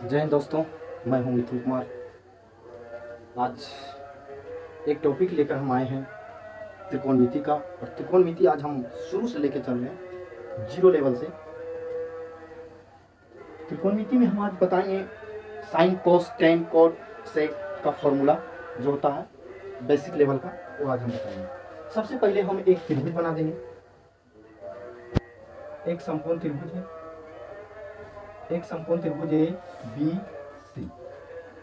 जय हिंद दोस्तों, मैं हूं मिथुन कुमार। आज एक टॉपिक लेकर हम आए हैं त्रिकोणमिति का। और त्रिकोणमिति आज हम शुरू से लेकर चल रहे हैं, जीरो लेवल से। त्रिकोणमिति में हम आज बताएंगे साइन, कोस, टेन, कॉट, सेक का फॉर्मूला जो होता है बेसिक लेवल का, वो आज हम बताएंगे। सबसे पहले हम एक त्रिभुज बना देंगे। एक समकोण त्रिभुज है, एक समकोण त्रिभुज ए बी सी,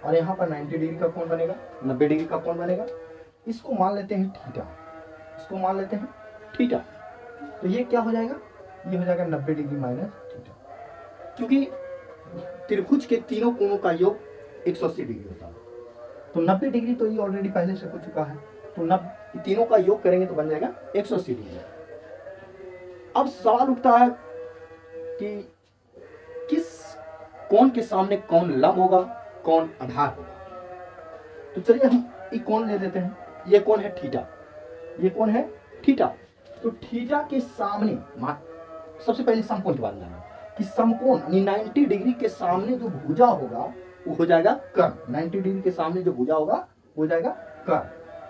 और यहाँ पर 90 डिग्री का कोण बनेगा, 90 डिग्री का कोण बनेगा। इसको मान लेते हैं थीटा, इसको मान लेते हैं थीटा। तो ये क्या हो जाएगा, ये हो जाएगा 90 डिग्री माइनस थीटा, क्योंकि त्रिभुज के तीनों कोणों का योग 180 डिग्री होता है। तो 90 डिग्री तो ये ऑलरेडी पहले से हो चुका है, तो 90 तीनों का योग करेंगे तो बन जाएगा 180 डिग्री। अब सवाल उठता है कि किस कोण के सामने कौन लंब होगा, कौन आधार होगा। तो चलिए हम एक कोण ले लेते हैं। ये कोण है थीटा, ये कोण है थीटा। तो थीटा के सामने सबसे पहले समकोण के बारे में जाना कि समकोण यानी 90 डिग्री के सामने जो भुजा होगा वो हो जाएगा कर्ण। 90 डिग्री के सामने जो भुजा होगा वो हो जाएगा कर्ण,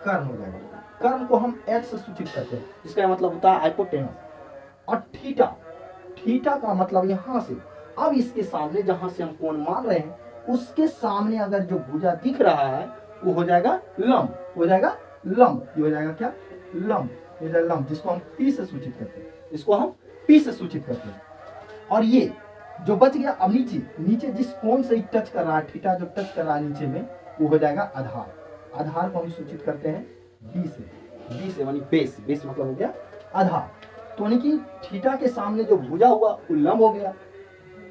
कर्ण हो जाएगा। कर्ण को हम एच से सूचित करते हैं, जिसका मतलब होता है हाइपोटेनस। और थीटा, थीटा का मतलब यहां से, अब इसके सामने जहां से हम कोण मान रहे हैं उसके सामने अगर जो भुजा दिख रहा है वो हो जाएगा लंब, हो जाएगा लंब। ये हो जाएगा क्या, लंब, ये जाएगा लंब, जिसको हम पी से सूचित करते हैं, इसको हम पी से सूचित करते हैं। और ये जो बच गया, अब नीचे, नीचे जिस कोण से टच कर रहा है, थीटा जो टच कर रहा है नीचे में, वो हो जाएगा आधार। आधार को हम सूचित करते हैं बी से, बी से यानी बेस, बेस मतलब हो गया आधार। तो यानी कि थीटा के सामने जो भुजा हुआ वो लंब हो गया,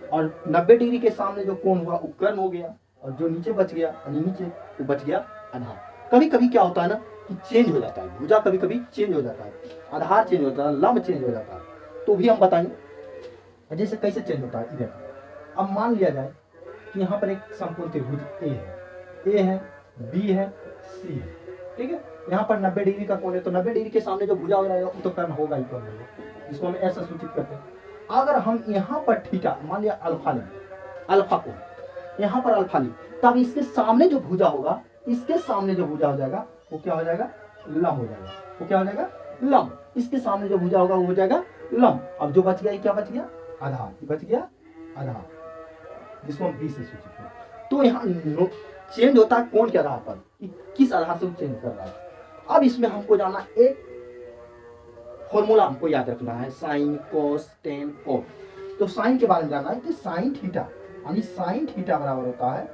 और 90 डिग्री के सामने जो कोण हुआ वो कर्ण हो गया, और जो नीचे बच गया यानी नीचे वो बच गया आधार। कभी कभी क्या होता है ना कि चेंज हो जाता है भुजा, कभी कभी चेंज हो जाता है, आधार चेंज होता है, लंब चेंज हो जाता है, तो भी हम बताएंगे। जैसे कैसे चेंज होता है इधर। अब मान लिया जाए कि यहाँ पर एक समकोण त्रिभुज ए है, बी है, सी है, ठीक है। यहाँ पर 90 डिग्री का कोण है, तो 90 डिग्री के सामने जो भुजा हो रहेगा वो तो कर्ण होगा ही, कर्ण होगा, जिसको हम ऐसा सूचित करते हैं। अगर हम यहाँ पर थीटा मान लिया अल्फा लें, अल्फा को यहाँ पर अल्फा लें, तब इसके सामने जो भुजा होगा, इसके सामने जो भुजा हो जाएगा वो क्या हो जाएगा, लंब हो जाएगा। वो क्या हो जाएगा, लंब। इसके सामने जो भुजा होगा वो हो जाएगा लंब। अब जो बच गया ये क्या बच गया, आधार, बच गया आधार, जिसको हम बी से सूचित करते। तो यहाँ चेंज होता है कोण के आधार पर, किस आधार से चेंज कर रहा है। अब इसमें हमको जाना एक फॉर्मूला हमको याद रखना है, साइन, कोस, टेन, कॉट। तो साइन के बारे में जानना है कि साइन थीटा यानी साइन थीटा बराबर होता है,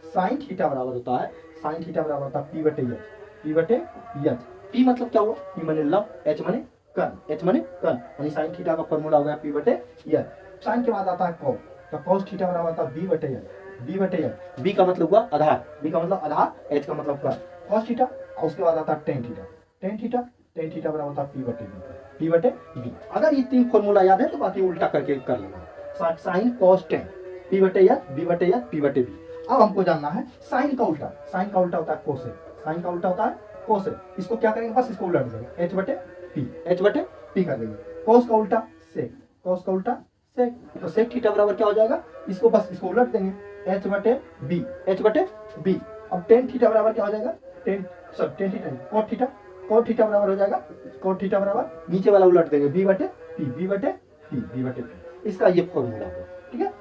साइन थीटा बराबर होता है, साइन थीटा बराबर होता है पी बटे एच, पी बटे एच। पी मतलब क्या हुआ, पी माने लंब, एच माने कर्ण, एच माने कर्ण, यानी साइन थीटा का फॉर्मूला हो गया पी बटे एच। साइन के बाद आता है कॉस, तो कॉस थीटा बराबर होता है बी बटे एच, बी बटे एच। बी का मतलब हुआ आधार, बी का मतलब आधार, एच का मतलब कर्ण, कॉस थीटा। और उसके बाद आता है tan theta, tan theta, tan theta बराबर होता है पी बटे बी, पी बटे बी। अगर ये तीन फॉर्मूला याद है तो बाकी उल्टा करके कर लेना, साइन कॉस टेन, पी बटे एच, बी बटे एच, पी बटे बी। अब हमको जानना है साइन का उल्टा, साइन का उल्टा होता है कोसेक, साइन का उल्टा होता है कोसेक। इसको क्या करेंगे, बस इसको उलट देंगे, एच बटे पी, एच बटे पी कर देंगे। कोस का उल्टा सेक, कोस का उल्टा सेक, तो सेक थीटा बराबर क्या हो जाएगा, इसको बस इसको उलट देंगे, एच बटे बी, एच बटे बी। अब टेन थीटा बराबर क्या हो जाएगा, tan theta cot theta, cot theta बराबर हो जाएगा, कोट थीटा बराबर नीचे वाला उलट देंगे बी बटे पी, बी बटे पी, बी बटे पी। इसका ये फॉर्मूला होगा, ठीक है।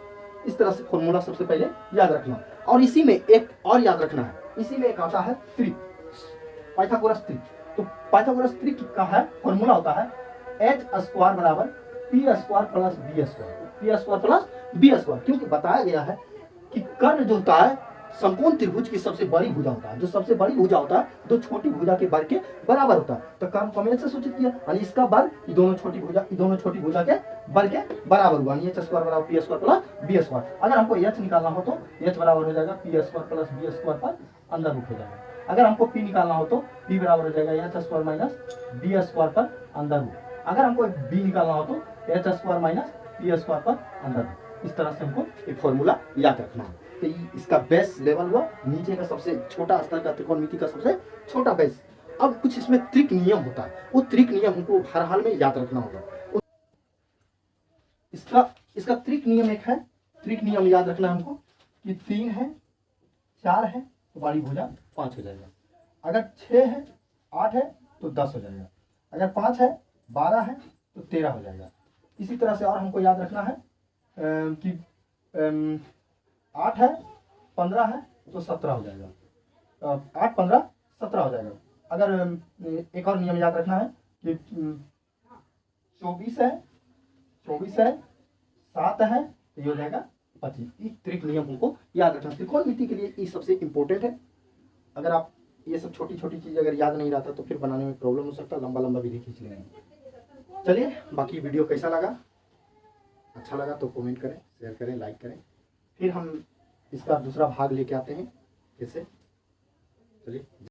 इस तरह से फॉर्मूला सबसे पहले याद रखना। और इसी में एक और याद रखना है, इसी में एक आता है त्रिक, पाइथागोरस त्रिक। तो पाइथागोरस त्रिक का है फॉर्मूला होता है एच स्क्वायर बराबर P square plus B square, P square plus B square. क्योंकि बताया गया है कि कर्ण जो होता है समकोण त्रिभुज की सबसे बड़ी भुजा होता है, जो सबसे बड़ी भुजा होता है दो छोटी भुजा के वर्ग के बराबर होता है। तो कर्ण को हम से सूचित किया, यानी इसका वर्ग ये दोनों छोटी भुजा के वर्ग के बराबर हुआ, यानी एच स्क्वायर बराबर P square plus B square. अगर हमको एच निकालना हो तो एच बराबर हो जाएगा P square plus B square पर अंदर रूट हो जाएगा। अगर हमको पी निकालना हो तो पी बराबर हो जाएगा H square minus B square पर अंदर रूट। अगर हमको बी निकालना हो तो H square minus P square पर अंदर रूट। इस तरह से हमको एक फॉर्मूला याद रखना है। तो इसका बेस लेवल हुआ, नीचे का सबसे छोटा स्तर का त्रिकोणमिति का सबसे छोटा बेस। अब कुछ इसमें त्रिक नियम होता है, वो त्रिक नियम हमको हर हाल में याद रखना होगा। इसका त्रिक नियम एक है, त्रिक नियम याद रखना हमको। कि 3 है 4 है तो बारी भुजा 5 हो जाएगा, अगर 6 है 8 है तो 10 हो जाएगा, अगर 5 है 12 है तो 13 हो जाएगा। इसी तरह से और हमको याद रखना है कि 8 है 15 है तो 17 हो जाएगा, 8 15 17 हो जाएगा। अगर एक और नियम याद रखना है कि 24 है 7 है तो ये हो जाएगा 25। इस त्रिक नियम हमको याद रखना त्रिकोणमिति के लिए ये सबसे इंपॉर्टेंट है। अगर आप ये सब छोटी छोटी चीज़ अगर याद नहीं रहता तो फिर बनाने में प्रॉब्लम हो सकता है, लंबा लंबा विधि खींच लेंगे। चलिए, बाकी वीडियो कैसा लगा, अच्छा लगा तो कमेंट करें, शेयर करें, लाइक करें। फिर हम इसका दूसरा भाग लेके आते हैं कैसे। चलिए।